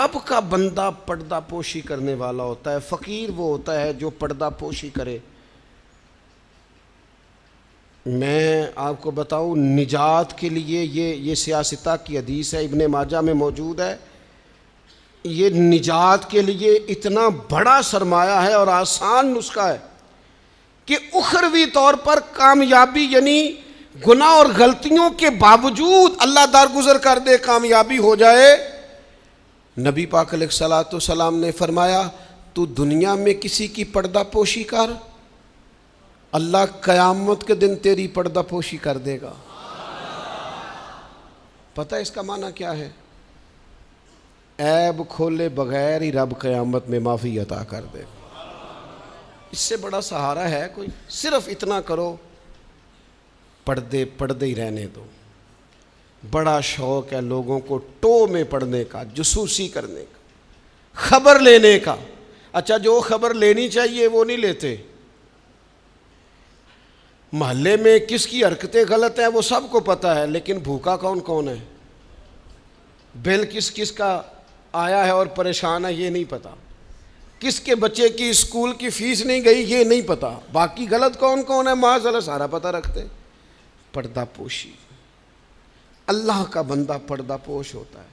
رب کا بندہ پردہ پوشی کرنے والا ہوتا ہے، فقیر وہ ہوتا ہے جو پردہ پوشی کرے۔ میں آپ کو بتاؤں، نجات کے لیے یہ سیاستہ کی حدیث ہے، ابن ماجہ میں موجود ہے، یہ نجات کے لیے اتنا بڑا سرمایہ ہے اور آسان نسخہ ہے کہ اخروی طور پر کامیابی، یعنی گناہ اور غلطیوں کے باوجود اللہ درگزر کر دے، کامیابی ہو جائے۔ نبی پاک علیہ الصلوۃ والسلام نے فرمایا تو دنیا میں کسی کی پردہ پوشی کر، اللہ قیامت کے دن تیری پردہ پوشی کر دے گا۔ پتہ ہے اس کا معنی کیا ہے؟ عیب کھولے بغیر ہی رب قیامت میں معافی عطا کر دے گا۔ اس سے بڑا سہارا ہے کوئی؟ صرف اتنا کرو، پردے ہی رہنے دو۔ بڑا شوق ہے لوگوں کو ٹو میں پڑھنے کا، جاسوسی کرنے کا، خبر لینے کا۔ اچھا، جو خبر لینی چاہیے وہ نہیں لیتے۔ محلے میں کس کی حرکتیں غلط ہیں وہ سب کو پتہ ہے، لیکن بھوکا کون کون ہے، بل کس کا آیا ہے اور پریشان ہے یہ نہیں پتہ، کس کے بچے کی اسکول کی فیس نہیں گئی یہ نہیں پتہ، باقی غلط کون کون ہے معاذ اللہ سارا پتہ رکھتے۔ پردہ پوشی، اللہ کا بندہ پردہ پوش ہوتا ہے۔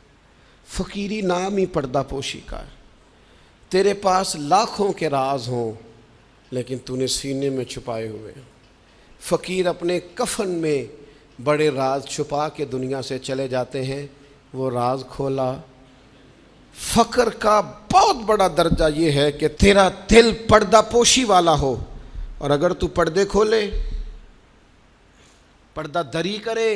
فقیری نام ہی پردہ پوشی کا ہے۔ تیرے پاس لاکھوں کے راز ہوں لیکن تو نے سینے میں چھپائے ہوئے ہیں۔ فقیر اپنے کفن میں بڑے راز چھپا کے دنیا سے چلے جاتے ہیں، وہ راز کھولا۔ فقر کا بہت بڑا درجہ یہ ہے کہ تیرا دل پردہ پوشی والا ہو، اور اگر تو پردے کھولے، پردہ دری کرے،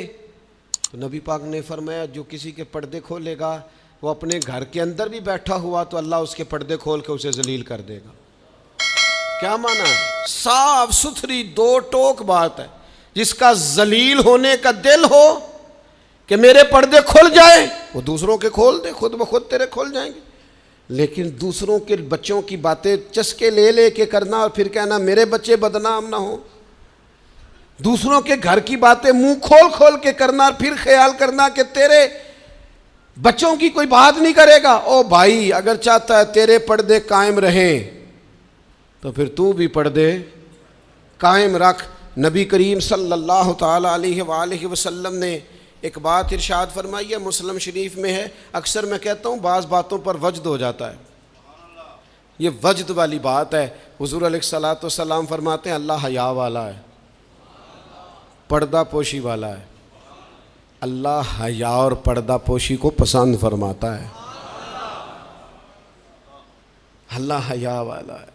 تو نبی پاک نے فرمایا جو کسی کے پردے کھولے گا وہ اپنے گھر کے اندر بھی بیٹھا ہوا تو اللہ اس کے پردے کھول کے اسے ذلیل کر دے گا۔ کیا معنی ہے؟ صاف ستھری دو ٹوک بات ہے۔ جس کا ذلیل ہونے کا دل ہو کہ میرے پردے کھل جائیں، وہ دوسروں کے کھول دے، خود بخود تیرے کھل جائیں گے۔ لیکن دوسروں کے بچوں کی باتیں چسکے لے کے کرنا اور پھر کہنا میرے بچے بدنام نہ ہوں، دوسروں کے گھر کی باتیں منہ کھول کے کرنا اور پھر خیال کرنا کہ تیرے بچوں کی کوئی بات نہیں کرے گا۔ او بھائی، اگر چاہتا ہے تیرے پردے قائم رہیں تو پھر تو بھی پردے قائم رکھ۔ نبی کریم صلی اللہ تعالی علیہ وآلہ وسلم نے ایک بات ارشاد فرمائی ہے، مسلم شریف میں ہے۔ اکثر میں کہتا ہوں بعض باتوں پر وجد ہو جاتا ہے، یہ وجد والی بات ہے۔ حضور علیہ الصلوۃ والسلام فرماتے ہیں اللہ حیا والا ہے، پردہ پوشی والا ہے۔ اللہ حیا اور پردہ پوشی کو پسند فرماتا ہے۔ اللہ حیا والا ہے،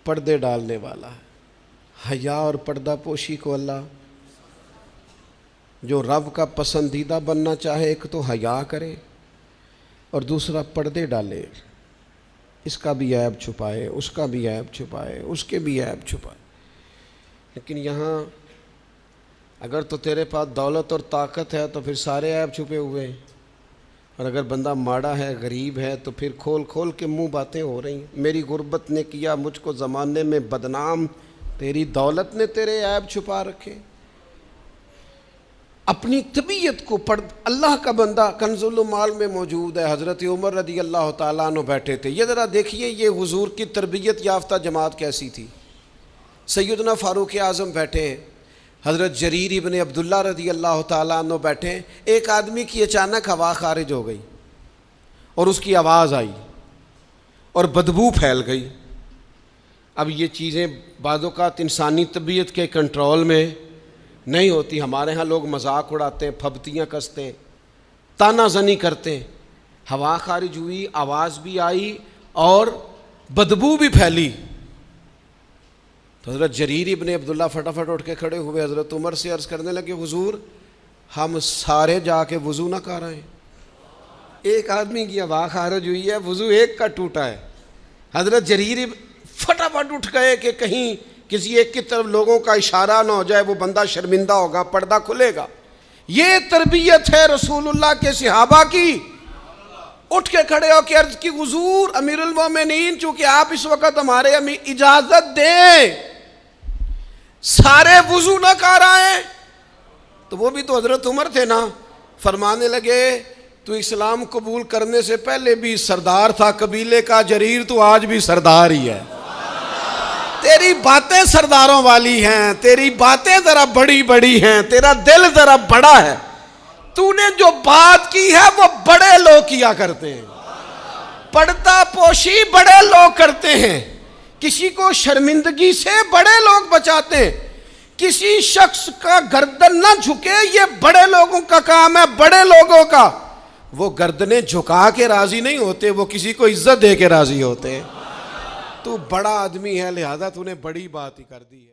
پردے ڈالنے والا ہے۔ حیا اور پردہ پوشی کو اللہ، جو رب کا پسندیدہ بننا چاہے ایک تو حیا کرے اور دوسرا پردے ڈالے، اس کا بھی عیب چھپائے، اس کا بھی عیب چھپائے، اس کے بھی عیب چھپائے۔ لیکن یہاں اگر تو تیرے پاس دولت اور طاقت ہے تو پھر سارے عیب چھپے ہوئے ہیں، اور اگر بندہ ماڑا ہے، غریب ہے، تو پھر کھول کے منہ باتیں ہو رہی ہیں۔ میری غربت نے کیا مجھ کو زمانے میں بدنام، تیری دولت نے تیرے عیب چھپا رکھے۔ اپنی طبیعت کو اللہ کا بندہ کنز المال میں موجود ہے، حضرت عمر رضی اللہ تعالیٰ عنہ بیٹھے تھے۔ یہ ذرا دیکھیے یہ حضور کی تربیت یافتہ جماعت کیسی تھی۔ سیدنا فاروق اعظم بیٹھے ہیں، حضرت جریر ابن عبداللہ رضی اللہ تعالیٰ عنہ بیٹھے ہیں۔ ایک آدمی کی اچانک ہوا خارج ہو گئی اور اس کی آواز آئی اور بدبو پھیل گئی۔ اب یہ چیزیں بعض اوقات انسانی طبیعت کے کنٹرول میں نہیں ہوتی۔ ہمارے ہاں لوگ مذاق اڑاتے ہیں، پھبتیاں کستے ہیں، تانا زنی کرتے ہیں۔ ہوا خارج ہوئی، آواز بھی آئی اور بدبو بھی پھیلی۔ تو حضرت جریر ابن عبداللہ فٹافٹ اٹھ کے کھڑے ہوئے، حضرت عمر سے عرض کرنے لگے حضور ہم سارے جا کے وضو نہ کر رہے ہیں، ایک آدمی کی ہوا خارج ہوئی ہے، وضو ایک کا ٹوٹا ہے۔ حضرت جریر فٹافٹ اٹھ گئے کہ کہیں کسی ایک کی طرف لوگوں کا اشارہ نہ ہو جائے، وہ بندہ شرمندہ ہوگا، پردہ کھلے گا۔ یہ تربیت ہے رسول اللہ کے صحابہ کی۔ اٹھ کے کھڑے ہو کے عرض کی حضور امیر المومنین، چونکہ آپ اس وقت ہمارے اجازت دیں، سارے وضو نہ کر آئے۔ تو وہ بھی تو حضرت عمر تھے نا، فرمانے لگے تو اسلام قبول کرنے سے پہلے بھی سردار تھا قبیلے کا جریر، تو آج بھی سردار ہی ہے۔ تیری باتیں سرداروں والی ہیں، تیری باتیں ذرا بڑی بڑی ہیں، تیرا دل ذرا بڑا ہے، تو نے جو بات کی ہے وہ بڑے لوگ کیا کرتے ہیں، پردہ پوشی بڑے لوگ کرتے ہیں، کسی کو شرمندگی سے بڑے لوگ بچاتے ہیں، کسی شخص کا گردن نہ جھکے یہ بڑے لوگوں کا کام ہے، بڑے لوگوں کا۔ وہ گردنیں جھکا کے راضی نہیں ہوتے، وہ کسی کو عزت دے کے راضی ہوتے ہیں۔ تو بڑا آدمی ہے لہذا تو نے بڑی بات ہی کر دی ہے۔